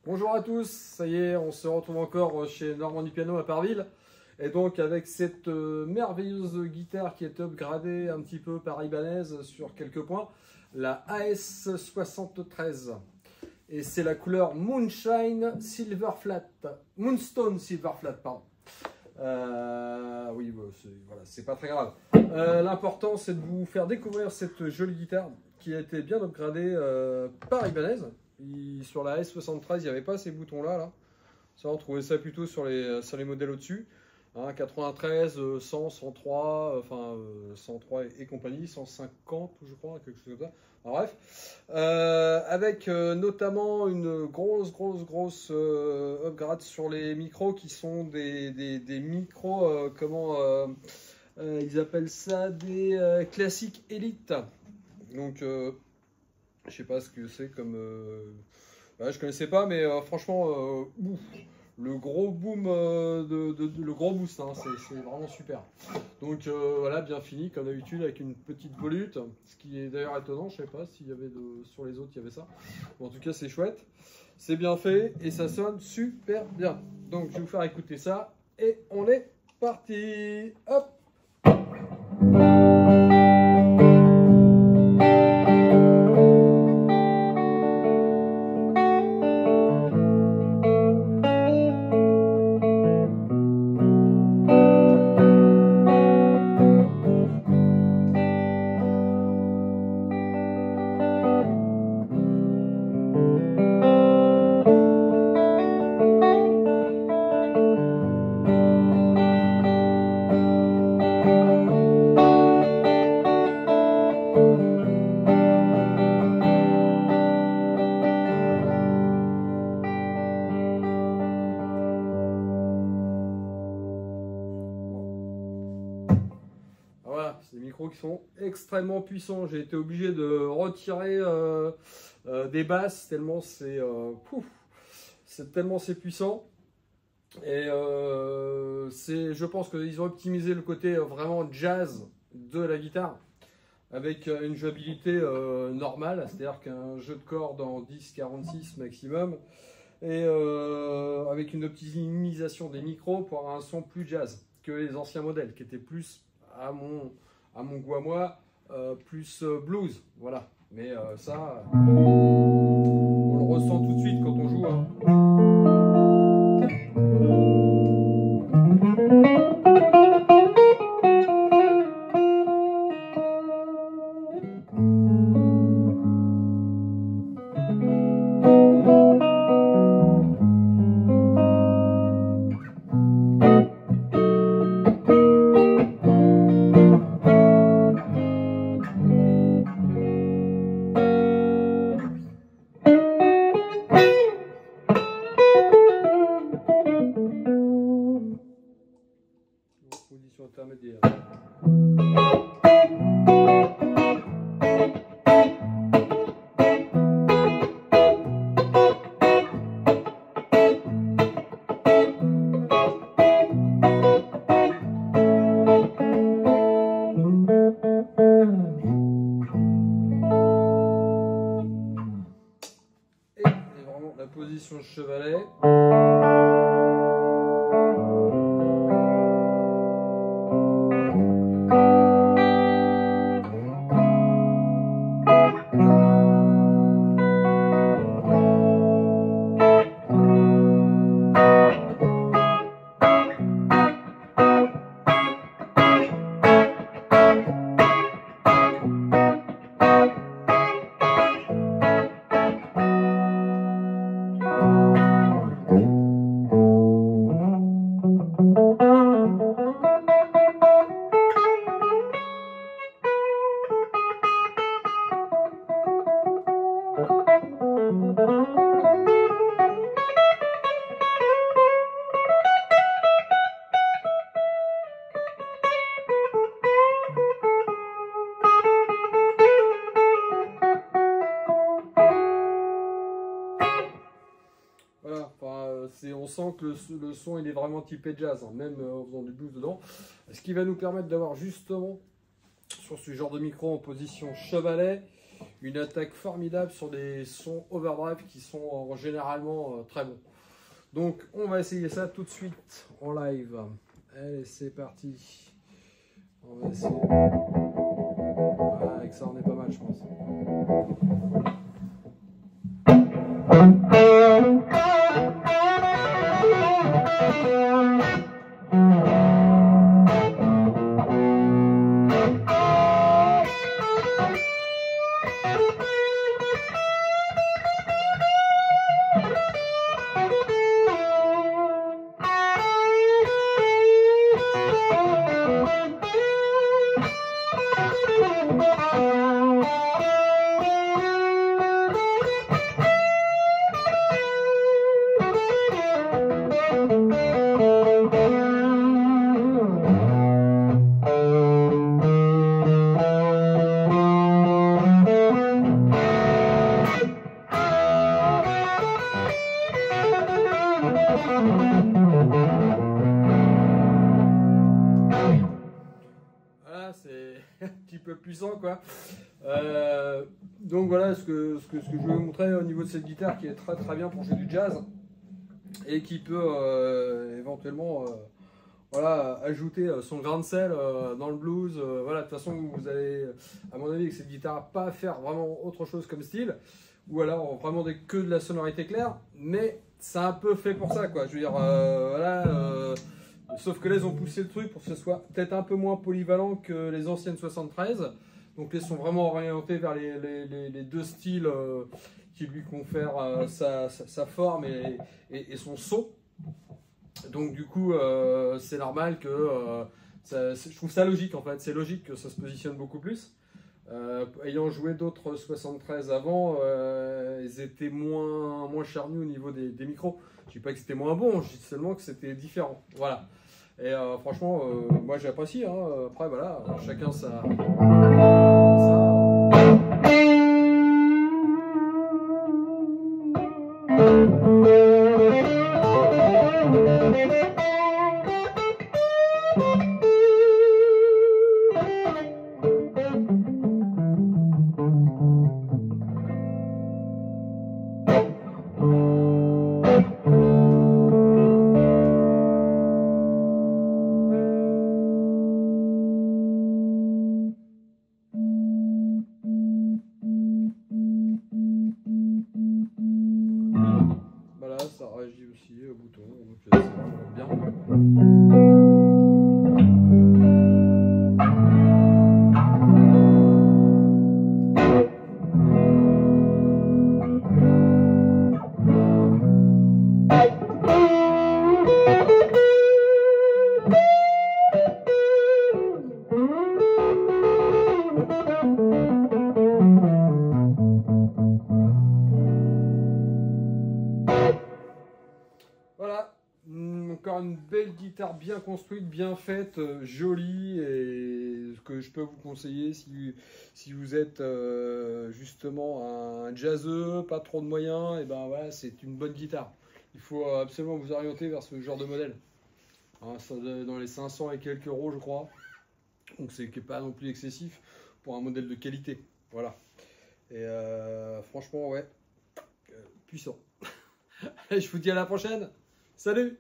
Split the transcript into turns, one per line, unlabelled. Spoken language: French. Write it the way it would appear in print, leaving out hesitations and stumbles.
Bonjour à tous, ça y est, on se retrouve encore chez Normandie Piano à Parville. Et donc avec cette merveilleuse guitare qui est upgradée un petit peu par Ibanez sur quelques points, la AS73. Et c'est la couleur Moonstone Silver Flat, pardon. Oui, voilà, c'est pas très grave. L'important c'est de vous faire découvrir cette jolie guitare qui a été bien upgradée par Ibanez. Sur la S73, il n'y avait pas ces boutons-là. Ça, on trouvait ça plutôt sur les modèles au-dessus. 93, 100, 103, enfin 103 et compagnie, 150, je crois, quelque chose comme ça. Alors, bref, avec notamment une grosse upgrade sur les micros qui sont des micros, ils appellent ça des classiques Elite. Donc, je sais pas ce que c'est comme. Je connaissais pas, mais franchement, le gros boom, le gros boost, hein, c'est vraiment super. Donc voilà, bien fini comme d'habitude avec une petite volute, ce qui est d'ailleurs étonnant. Je sais pas s'il y avait sur les autres il y avait ça. Bon, en tout cas, c'est chouette, c'est bien fait et ça sonne super bien. Donc je vais vous faire écouter ça et on est parti. Hop. Voilà, c'est des micros qui sont extrêmement puissants. J'ai été obligé de retirer des basses tellement c'est puissant. Et je pense qu'ils ont optimisé le côté vraiment jazz de la guitare avec une jouabilité normale, c'est-à-dire qu'un jeu de cordes en 10-46 maximum et avec une optimisation des micros pour avoir un son plus jazz que les anciens modèles qui étaient plus à mon goût à moi, plus blues, voilà. Mais ça, on le ressent tout de suite quand on joue. Position intermédiaire. Et vraiment la position chevalet. Voilà, on sent que le son il est vraiment typé jazz, hein, même en faisant du blues dedans. Ce qui va nous permettre d'avoir justement sur ce genre de micro en position chevalet une attaque formidable sur des sons overdrive qui sont généralement très bons. Donc on va essayer ça tout de suite en live. Allez, c'est parti. On va essayer. Voilà, avec ça on est pas mal, je pense. Voilà, c'est un petit peu puissant quoi. Donc voilà ce que je vais vous montrer au niveau de cette guitare qui est très très bien pour jouer du jazz et qui peut éventuellement voilà, ajouter son grain de sel dans le blues. Voilà, de toute façon vous allez à mon avis avec cette guitare pas faire vraiment autre chose comme style ou alors vraiment que de la sonorité claire, mais c'est un peu fait pour ça quoi. Je veux dire voilà. Sauf que là, ils ont poussé le truc pour que ce soit peut-être un peu moins polyvalent que les anciennes 73. Donc, ils sont vraiment orientés vers les deux styles qui lui confèrent sa forme et son son. Donc, du coup, c'est normal que... je trouve ça logique, en fait. C'est logique que ça se positionne beaucoup plus. Ayant joué d'autres 73 avant, ils étaient moins charnus au niveau des micros. Je ne dis pas que c'était moins bon, je dis seulement que c'était différent. Voilà. Et franchement, moi j'apprécie. Hein. Après, voilà, chacun ça. Voilà, ça réagit aussi au bouton, donc c'est vraiment bien. Voilà, encore une belle guitare bien construite, bien faite, jolie et ce que je peux vous conseiller si vous êtes justement un jazzeux, pas trop de moyens, et ben voilà, c'est une bonne guitare. Il faut absolument vous orienter vers ce genre de modèle. Hein, ça doit être dans les 500 et quelques euros je crois, donc c'est pas non plus excessif pour un modèle de qualité. Voilà, et franchement ouais, puissant. Allez, je vous dis à la prochaine. Salut!